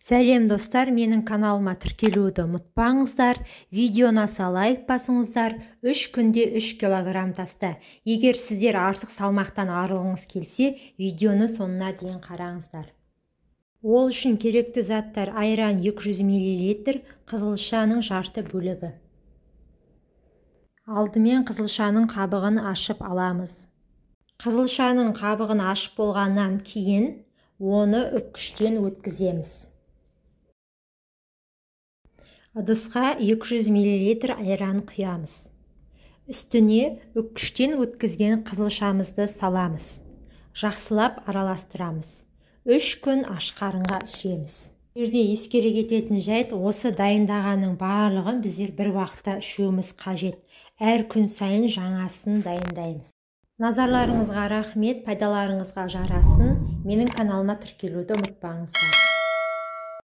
Сәлем достар, менің каналыма тіркелуді ұмытпаңыздар. Видеоны аса лайк басыңыздар. 3 күнде 3 килограмм тасты. Егер сіздер артық салмақтан арылғыңыз келсе, видеоны соңына дейін қараңыздар. Ол үшін керекті заттар: айран 200 мл, қызылшаның жарты бөлігі. Алдымен қызылшаның қабығын ашып аламыз. Қызылшаның қабығын ашып болғаннан кейін оны үпкіштен өткіземіз. Ыдысқа 200 мл айран құямыз. Үстіне үпкіштен өткізген қызылшамызды саламыз. Жақсылап араластырамыз. 3 күн аш қарынға ішеміз. Жерде ескере кететін жайт, осы дайындағанның барлығын біздер бір уақытта ішуіміз қажет. Әр күн сайын жаңасын дайындаймыз. Назарларыңызға рахмет, пайдаларыңызға жарасын. Менің каналыма тіркелуді ұмытпаңыздар.